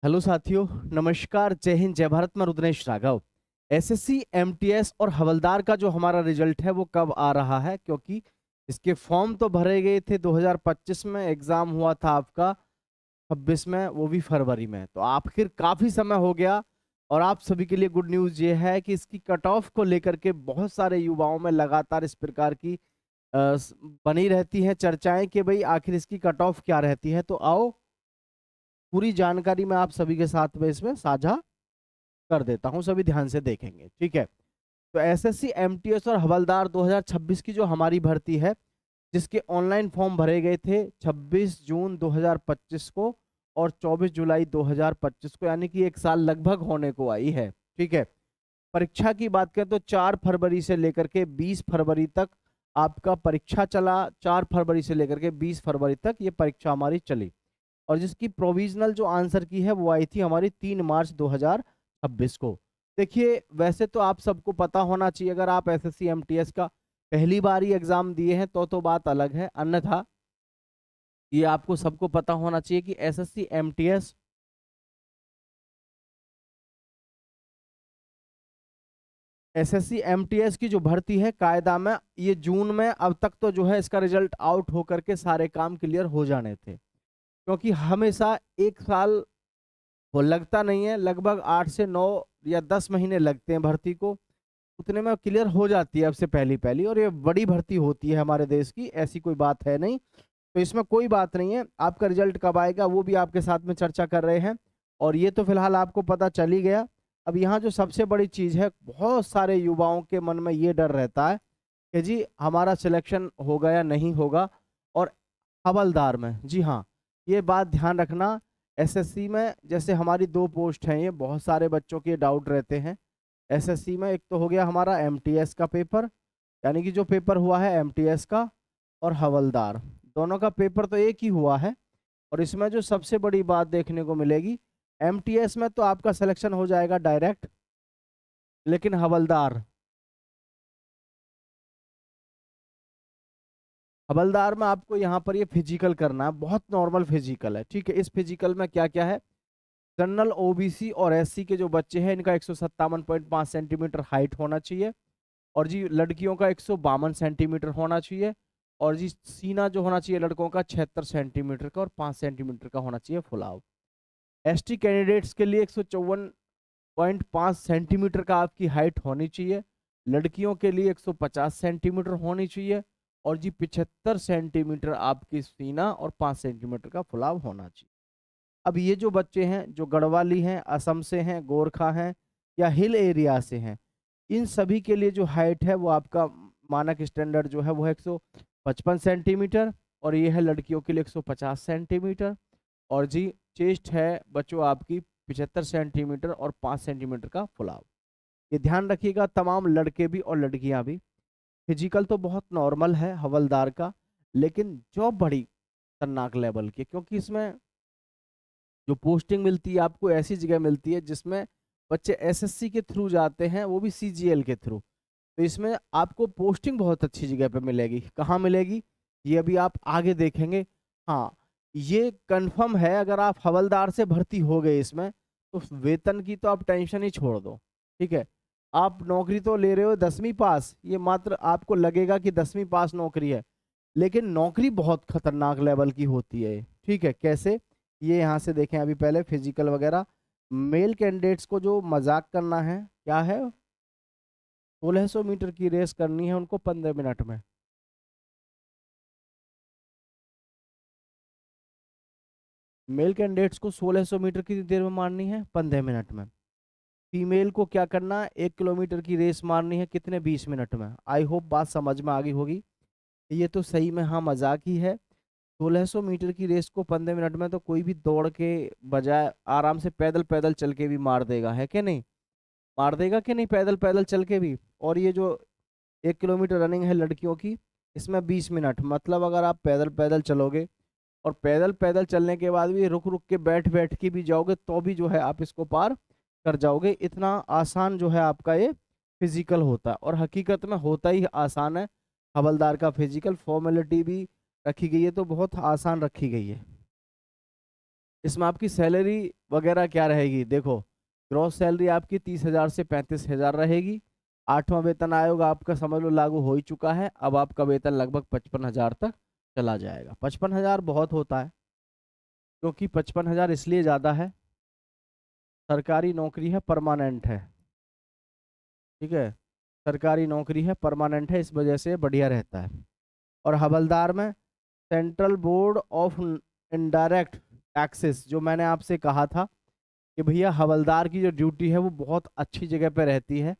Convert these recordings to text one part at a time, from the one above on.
Hello साथियों, नमस्कार, जय हिंद, जय भारत। मैं रुद्रेश राघव। एसएससी, एमटीएस और हवलदार का जो हमारा रिजल्ट है वो कब आ रहा है? क्योंकि इसके फॉर्म तो भरे गए थे 2025 में, एग्जाम हुआ था आपका 26 में, वो भी फरवरी में। तो आखिर काफी समय हो गया। और आप सभी के लिए गुड न्यूज ये है कि इसकी कट ऑफ को लेकर के बहुत सारे युवाओं में लगातार इस प्रकार की बनी रहती है चर्चाएं कि भाई आखिर इसकी कट ऑफ क्या रहती है। तो आओ, पूरी जानकारी मैं आप सभी के साथ में इसमें साझा कर देता हूं, सभी ध्यान से देखेंगे, ठीक है। तो एसएससी, एमटीएस और हवलदार 2026 की जो हमारी भर्ती है, जिसके ऑनलाइन फॉर्म भरे गए थे 26 जून 2025 को और 24 जुलाई 2025 को, यानी कि एक साल लगभग होने को आई है, ठीक है। परीक्षा की बात करें तो 4 फरवरी से लेकर के 20 फरवरी तक आपका परीक्षा चला। 4 फरवरी से लेकर के 20 फरवरी तक ये परीक्षा हमारी चली। और जिसकी प्रोविजनल जो आंसर की है वो आई थी हमारी 3 मार्च 2026 को। देखिए, वैसे तो आप सबको पता होना चाहिए, अगर आप एसएससी एमटीएस का पहली बार ही एग्जाम दिए हैं तो बात अलग है, अन्यथा ये आपको सबको पता होना चाहिए कि एसएससी एमटीएस की जो भर्ती है कायदा में ये जून में, अब तक तो जो है इसका रिजल्ट आउट होकर के सारे काम क्लियर हो जाने थे। क्योंकि हमेशा एक साल वो लगता नहीं है, लगभग 8 से 9 या 10 महीने लगते हैं भर्ती को, उतने में क्लियर हो जाती है अब से पहली पहली। और ये बड़ी भर्ती होती है हमारे देश की, ऐसी कोई बात है नहीं। तो इसमें कोई बात नहीं है, आपका रिजल्ट कब आएगा वो भी आपके साथ में चर्चा कर रहे हैं। और ये तो फिलहाल आपको पता चल ही गया। अब यहाँ जो सबसे बड़ी चीज है, बहुत सारे युवाओं के मन में ये डर रहता है कि जी हमारा सिलेक्शन होगा या नहीं होगा। और हवलदार में, जी हाँ, ये बात ध्यान रखना, एसएससी में जैसे हमारी 2 पोस्ट हैं, ये बहुत सारे बच्चों के डाउट रहते हैं। एसएससी में एक तो हो गया हमारा एमटीएस का पेपर, यानी कि जो पेपर हुआ है एमटीएस का, और हवलदार दोनों का पेपर तो एक ही हुआ है। और इसमें जो सबसे बड़ी बात देखने को मिलेगी, एमटीएस में तो आपका सिलेक्शन हो जाएगा डायरेक्ट, लेकिन हवलदार हवलदार में आपको यहाँ पर ये फिजिकल करना है, बहुत नॉर्मल फिजिकल है, ठीक है। इस फिजिकल में क्या क्या है, जनरल, ओबीसी और एससी के जो बच्चे हैं इनका 157.5 सेंटीमीटर हाइट होना चाहिए। और जी लड़कियों का 152 सेंटीमीटर होना चाहिए। और जी सीना जो होना चाहिए लड़कों का 76 सेंटीमीटर का और 5 सेंटीमीटर का होना चाहिए फुलाव। एसटी कैंडिडेट्स के लिए 154.5 सेंटीमीटर का आपकी हाइट होनी चाहिए। लड़कियों के लिए 150 सेंटीमीटर होनी चाहिए। और जी 75 सेंटीमीटर आपकी सीना और 5 सेंटीमीटर का फुलाव होना चाहिए। अब ये जो बच्चे हैं जो गढ़वाली हैं, असम से हैं, गोरखा हैं या हिल एरिया से हैं, इन सभी के लिए जो हाइट है वो आपका मानक स्टैंडर्ड जो है वो है 155 सेंटीमीटर। और ये है लड़कियों के लिए 150 सेंटीमीटर। और जी चेस्ट है बच्चों आपकी 75 सेंटीमीटर और 5 सेंटीमीटर का फुलाव। ये ध्यान रखिएगा, तमाम लड़के भी और लड़कियां भी। फिजिकल तो बहुत नॉर्मल है हवलदार का, लेकिन जॉब बड़ी खतरनाक लेवल की, क्योंकि इसमें जो पोस्टिंग मिलती है आपको ऐसी जगह मिलती है जिसमें बच्चे एसएससी के थ्रू जाते हैं, वो भी सीजीएल के थ्रू। तो इसमें आपको पोस्टिंग बहुत अच्छी जगह पे मिलेगी। कहाँ मिलेगी ये अभी आप आगे देखेंगे। हाँ, ये कंफर्म है, अगर आप हवलदार से भर्ती हो गए इसमें तो वेतन की तो आप टेंशन ही छोड़ दो, ठीक है। आप नौकरी तो ले रहे हो 10वीं पास, ये मात्र आपको लगेगा कि 10वीं पास नौकरी है, लेकिन नौकरी बहुत खतरनाक लेवल की होती है, ठीक है। कैसे, ये यहाँ से देखें, अभी पहले फिजिकल वगैरह। मेल कैंडिडेट्स को जो मजाक करना है, क्या है, 1600 मीटर की रेस करनी है उनको 15 मिनट में। मेल कैंडिडेट्स को 1600 मीटर कितनी देर में मारनी है? 15 मिनट में। फीमेल को क्या करना है, 1 किलोमीटर की रेस मारनी है कितने? 20 मिनट में। आई होप बात समझ में आ गई होगी। ये तो सही में हाँ मजाक ही है। 1600 मीटर की रेस को 15 मिनट में तो कोई भी दौड़ के बजाय आराम से पैदल पैदल चल के भी मार देगा, है कि नहीं? मार देगा कि नहीं, पैदल पैदल चल के भी। और ये जो 1 किलोमीटर रनिंग है लड़कियों की, इसमें 20 मिनट, मतलब अगर आप पैदल पैदल चलोगे और पैदल पैदल चलने के बाद भी रुक रुक के बैठ बैठ के भी जाओगे तो भी जो है आप इसको पार कर जाओगे। इतना आसान जो है आपका ये फिजिकल होता है, और हकीकत में होता ही आसान है। हवलदार का फिजिकल फॉर्मेलिटी भी रखी गई है तो बहुत आसान रखी गई है। इसमें आपकी सैलरी वगैरह क्या रहेगी, देखो ग्रॉस सैलरी आपकी 30,000 से 35,000 रहेगी। 8वां वेतन आयोग आपका समझ लो लागू हो ही चुका है। अब आपका वेतन लगभग 55,000 तक चला जाएगा। 55,000 बहुत होता है, क्योंकि 55,000 इसलिए ज़्यादा है, सरकारी नौकरी है, परमानेंट है। ठीक है, सरकारी नौकरी है, परमानेंट है, इस वजह से बढ़िया रहता है। और हवलदार में central board of indirect taxes, जो मैंने आपसे कहा था कि भैया हवलदार की जो ड्यूटी है वो बहुत अच्छी जगह पे रहती है।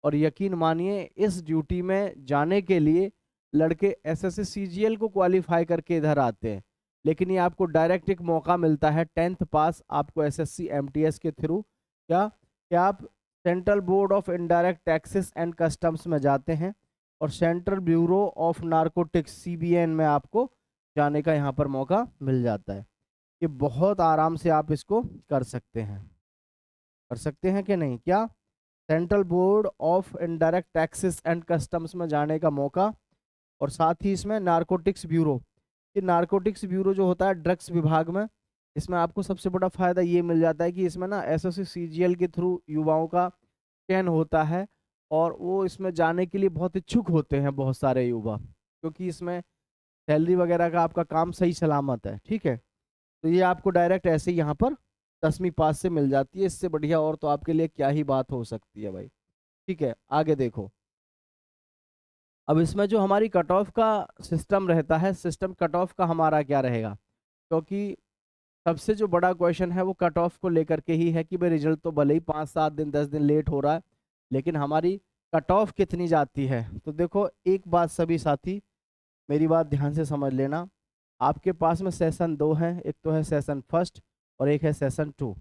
और यकीन मानिए इस ड्यूटी में जाने के लिए लड़के एसएससी सीजीएल को क्वालिफाई करके इधर आते हैं, लेकिन ये आपको डायरेक्ट एक मौका मिलता है 10th पास आपको एसएससी एमटीएस के थ्रू, क्या आप central board of indirect taxes and customs में जाते हैं और central bureau of narcotics CBN में आपको जाने का यहाँ पर मौका मिल जाता है। ये बहुत आराम से आप इसको कर सकते हैं, कर सकते हैं कि नहीं, क्या central board of indirect taxes and customs में जाने का मौका। और साथ ही इसमें नारकोटिक्स ब्यूरो, ये नारकोटिक्स ब्यूरो जो होता है ड्रग्स विभाग में, इसमें आपको सबसे बड़ा फायदा ये मिल जाता है कि इसमें ना एसएससी सीजीएल के थ्रू युवाओं का चयन होता है और वो इसमें जाने के लिए बहुत इच्छुक होते हैं बहुत सारे युवा, क्योंकि इसमें सैलरी वगैरह का आपका काम सही सलामत है। ठीक है, तो ये आपको डायरेक्ट ऐसे ही यहाँ पर 10वीं पास से मिल जाती है। इससे बढ़िया और तो आपके लिए क्या ही बात हो सकती है भाई। ठीक है, आगे देखो। अब इसमें जो हमारी कट ऑफ का सिस्टम रहता है, सिस्टम कट ऑफ का हमारा क्या रहेगा, क्योंकि सबसे जो बड़ा क्वेश्चन है वो कट ऑफ को लेकर के ही है कि भाई रिजल्ट तो भले ही 5-7 दिन 10 दिन लेट हो रहा है, लेकिन हमारी कट ऑफ कितनी जाती है। तो देखो एक बात सभी साथी मेरी बात ध्यान से समझ लेना, आपके पास में सेशन 2 है, एक तो है सेशन फर्स्ट और एक है सेशन 2।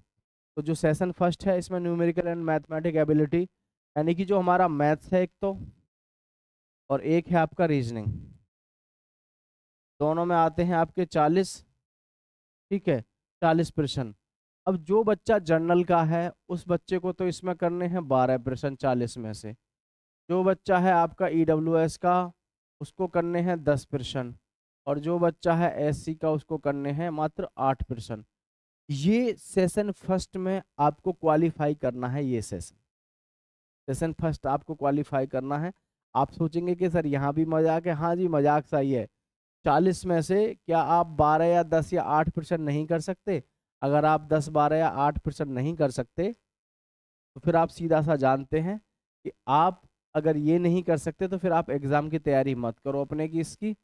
तो जो सेशन फर्स्ट है इसमें न्यूमेरिकल एंड मैथमेटिक एबिलिटी, यानी कि जो हमारा मैथ्स है एक तो, और एक है आपका रीजनिंग, दोनों में आते हैं आपके 40। ठीक है, 40 प्रश्न। अब जो बच्चा जनरल का है उस बच्चे को तो इसमें करने हैं 12 प्रश्न 40 में से। जो बच्चा है आपका ईडब्ल्यूएस का उसको करने हैं 10 प्रश्न, और जो बच्चा है एससी का उसको करने हैं मात्र 8 प्रश्न। ये सेशन फर्स्ट में आपको क्वालिफाई करना है, ये सेशन सेशन फर्स्ट आपको क्वालिफाई करना है। आप सोचेंगे कि सर यहाँ भी मजाक है, हाँ जी मजाक सा ही है। 40 में से क्या आप 12 या 10 या 8% नहीं कर सकते? अगर आप 10 12 या 8% नहीं कर सकते तो फिर आप सीधा सा जानते हैं कि आप अगर ये नहीं कर सकते तो फिर आप एग्जाम की तैयारी मत करो अपने की इसकी,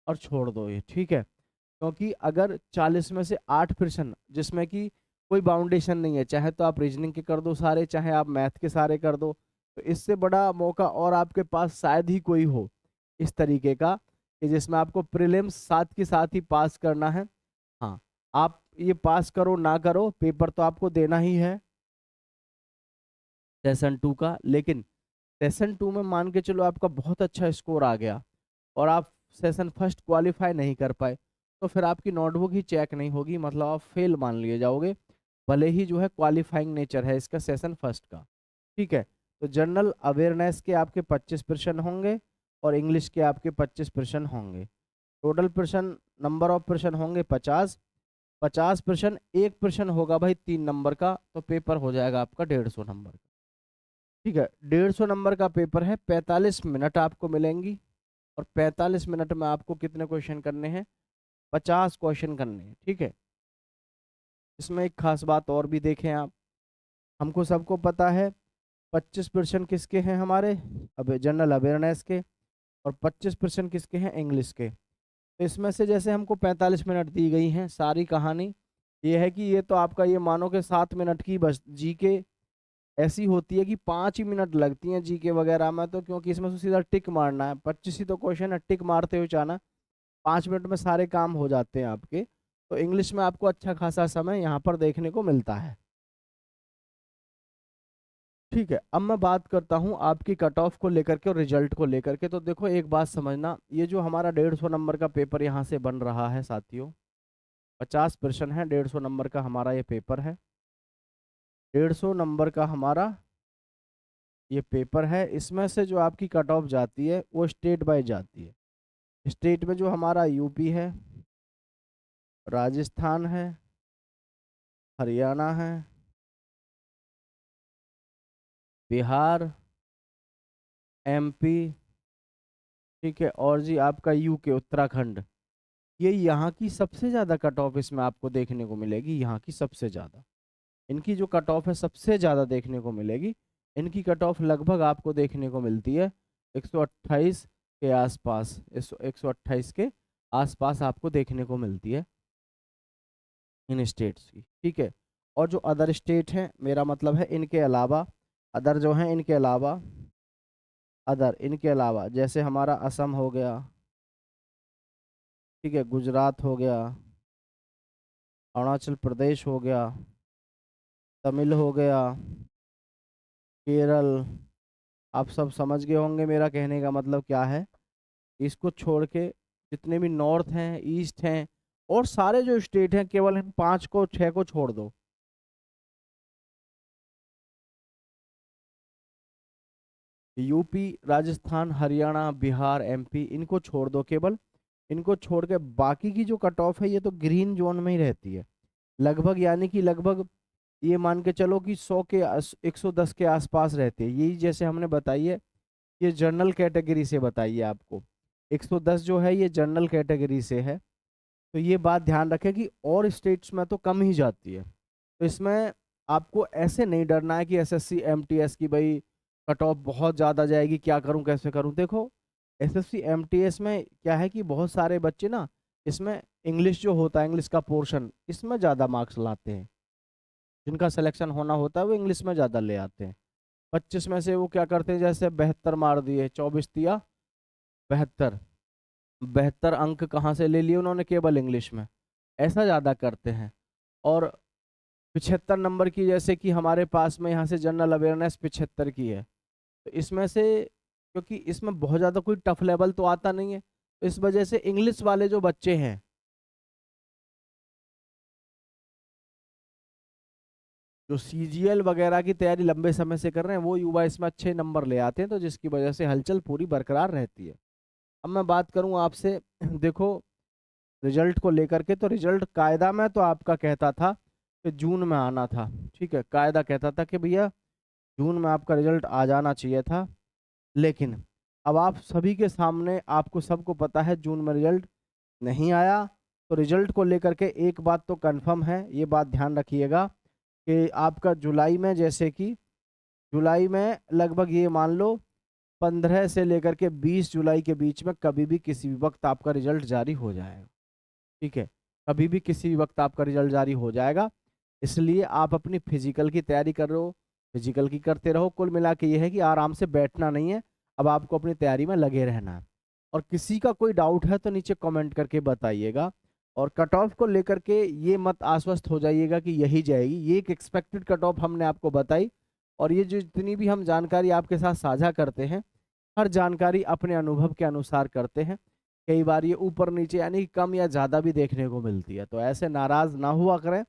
और छोड़ दो ये। ठीक है, क्योंकि अगर 40 में से 8% जिसमें कि कोई बाउंडेशन नहीं है, चाहे तो आप रीजनिंग के कर दो सारे, चाहे आप मैथ के सारे कर दो, तो इससे बड़ा मौका और आपके पास शायद ही कोई हो इस तरीके का कि जिसमें आपको प्रीलिम्स साथ के साथ ही पास करना है। हाँ, आप ये पास करो ना करो पेपर तो आपको देना ही है सेशन 2 का, लेकिन सेशन 2 में मान के चलो आपका बहुत अच्छा स्कोर आ गया और आप सेशन फर्स्ट क्वालिफाई नहीं कर पाए, तो फिर आपकी नोटबुक ही चेक नहीं होगी, मतलब आप फेल मान लिए जाओगे, भले ही जो है क्वालिफाइंग नेचर है इसका सेशन फर्स्ट का। ठीक है, तो जनरल अवेयरनेस के आपके 25 प्रश्न होंगे और इंग्लिश के आपके 25 प्रश्न होंगे। टोटल प्रश्न नंबर ऑफ प्रश्न होंगे 50। 50 प्रश्न, एक प्रश्न होगा भाई 3 नंबर का, तो पेपर हो जाएगा आपका 150 नंबर का। ठीक है, 150 नंबर का पेपर है, 45 मिनट आपको मिलेंगी और 45 मिनट में आपको कितने क्वेश्चन करने हैं, 50 क्वेश्चन करने हैं। ठीक है, इसमें एक खास बात और भी देखें आप, हमको सबको पता है 25% किसके हैं हमारे, अब जनरल अवेयरनेस के, और 25% किसके हैं, इंग्लिश के। तो इसमें से जैसे हमको 45 मिनट दी गई हैं, सारी कहानी ये है कि ये तो आपका ये मानो कि 7 मिनट की बस जीके ऐसी होती है कि 5 ही मिनट लगती हैं जीके वगैरह में, तो क्योंकि इसमें तो सीधा टिक मारना है, 25 ही तो क्वेश्चन है, टिक मारते हुए जाना, 5 मिनट में सारे काम हो जाते हैं आपके। तो इंग्लिश में आपको अच्छा खासा समय यहाँ पर देखने को मिलता है। ठीक है, अब मैं बात करता हूँ आपकी कट ऑफ को लेकर के और रिजल्ट को लेकर के। तो देखो एक बात समझना, ये जो हमारा 150 नंबर का पेपर यहाँ से बन रहा है साथियों, 50 प्रश्न है, 150 नंबर का हमारा ये पेपर है, 150 नंबर का हमारा ये पेपर है। इसमें से जो आपकी कट ऑफ जाती है वो स्टेट बाय जाती है। स्टेट में जो हमारा यूपी है, राजस्थान है, हरियाणा है, बिहार, एमपी, ठीक है, और जी आपका यूके उत्तराखंड। ये यहाँ की सबसे ज़्यादा कट ऑफ इसमें आपको देखने को मिलेगी, यहाँ की सबसे ज़्यादा, इनकी जो कट ऑफ है सबसे ज़्यादा देखने को मिलेगी। इनकी कट ऑफ लगभग आपको देखने को मिलती है 128 के आसपास, 128 के आसपास आपको देखने को मिलती है इन स्टेट्स की, ठीक है। और जो अदर स्टेट हैं, मेरा मतलब है इनके अलावा, अदर जो हैं इनके अलावा, अदर इनके अलावा जैसे हमारा असम हो गया, ठीक है, गुजरात हो गया, अरुणाचल प्रदेश हो गया, तमिल हो गया, केरल, आप सब समझ गए होंगे मेरा कहने का मतलब क्या है। इसको छोड़ के जितने भी नॉर्थ हैं, ईस्ट हैं, और सारे जो स्टेट हैं, केवल इन 5 को 6 को छोड़ दो, यूपी, राजस्थान, हरियाणा, बिहार, एमपी, इनको छोड़ दो केवल, इनको छोड़ के बाकी की जो कट ऑफ है ये तो ग्रीन जोन में ही रहती है लगभग, यानी कि लगभग ये मान के चलो कि 100 के 110 के आसपास रहते हैं। यही जैसे हमने बताई है, ये जनरल कैटेगरी से बताइए आपको, 110 जो है ये जनरल कैटेगरी से है। तो ये बात ध्यान रखें कि और स्टेट्स में तो कम ही जाती है। तो इसमें आपको ऐसे नहीं डरना है कि एसएससी एमटीएस की भाई कट ऑफ बहुत ज़्यादा जाएगी, क्या करूं कैसे करूं। देखो एसएससी एमटीएस में क्या है कि बहुत सारे बच्चे ना इसमें इंग्लिश जो होता है, इंग्लिश का पोर्शन, इसमें ज़्यादा मार्क्स लाते हैं, जिनका सिलेक्शन होना होता है वो इंग्लिश में ज़्यादा ले आते हैं। 25 में से वो क्या करते हैं, जैसे 72 मार दिए, 24 दिया 72, 72 अंक कहाँ से ले लिए उन्होंने, केवल इंग्लिश में, ऐसा ज़्यादा करते हैं। और 75 नंबर की, जैसे कि हमारे पास में यहाँ से जनरल अवेयरनेस 75 की है, तो इसमें से क्योंकि इसमें बहुत ज़्यादा कोई टफ लेवल तो आता नहीं है, तो इस वजह से इंग्लिश वाले जो बच्चे हैं, जो सीजीएल वगैरह की तैयारी लंबे समय से कर रहे हैं, वो युवा इसमें अच्छे नंबर ले आते हैं, तो जिसकी वजह से हलचल पूरी बरकरार रहती है। अब मैं बात करूं आपसे, देखो रिजल्ट को लेकर के, तो रिजल्ट कायदा में तो आपका कहता था कि जून में आना था, ठीक है, कायदा कहता था कि भैया जून में आपका रिजल्ट आ जाना चाहिए था। लेकिन अब आप सभी के सामने, आपको सबको पता है जून में रिजल्ट नहीं आया। तो रिजल्ट को लेकर के एक बात तो कंफर्म है, ये बात ध्यान रखिएगा कि आपका जुलाई में, जैसे कि जुलाई में लगभग ये मान लो 15 से लेकर के 20 जुलाई के बीच में कभी भी किसी भी वक्त आपका रिजल्ट जारी हो जाएगा, ठीक है, कभी भी किसी भी वक्त आपका रिजल्ट जारी हो जाएगा। इसलिए आप अपनी फिजिकल की तैयारी कर रहे हो, फिजिकल की करते रहो, कुल मिला के ये है कि आराम से बैठना नहीं है, अब आपको अपनी तैयारी में लगे रहना है। और किसी का कोई डाउट है तो नीचे कमेंट करके बताइएगा। और कट ऑफ को लेकर के ये मत आश्वस्त हो जाइएगा कि यही जाएगी, ये एक एक्सपेक्टेड कट ऑफ हमने आपको बताई। और ये जो जितनी भी हम जानकारी आपके साथ साझा करते हैं, हर जानकारी अपने अनुभव के अनुसार करते हैं। कई बार ये ऊपर नीचे यानी कम या ज़्यादा भी देखने को मिलती है, तो ऐसे नाराज़ ना हुआ करें,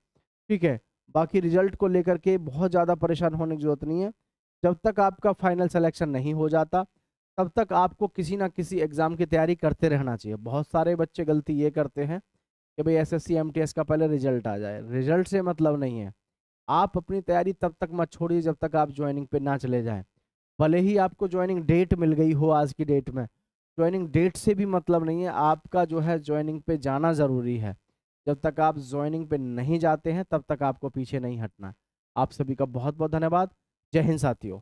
ठीक है। बाकी रिजल्ट को लेकर के बहुत ज़्यादा परेशान होने की जरूरत नहीं है। जब तक आपका फाइनल सिलेक्शन नहीं हो जाता तब तक आपको किसी ना किसी एग्ज़ाम की तैयारी करते रहना चाहिए। बहुत सारे बच्चे गलती ये करते हैं कि भाई एसएससी एमटीएस का पहले रिजल्ट आ जाए, रिजल्ट से मतलब नहीं है। आप अपनी तैयारी तब तक मत छोड़िए जब तक आप ज्वाइनिंग पे ना चले जाएं। भले ही आपको ज्वाइनिंग डेट मिल गई हो आज की डेट में, ज्वाइनिंग डेट से भी मतलब नहीं है, आपका जो है ज्वाइनिंग पे जाना ज़रूरी है। जब तक आप ज्वाइनिंग पे नहीं जाते हैं तब तक आपको पीछे नहीं हटना। आप सभी का बहुत बहुत धन्यवाद। जय हिंद साथियों।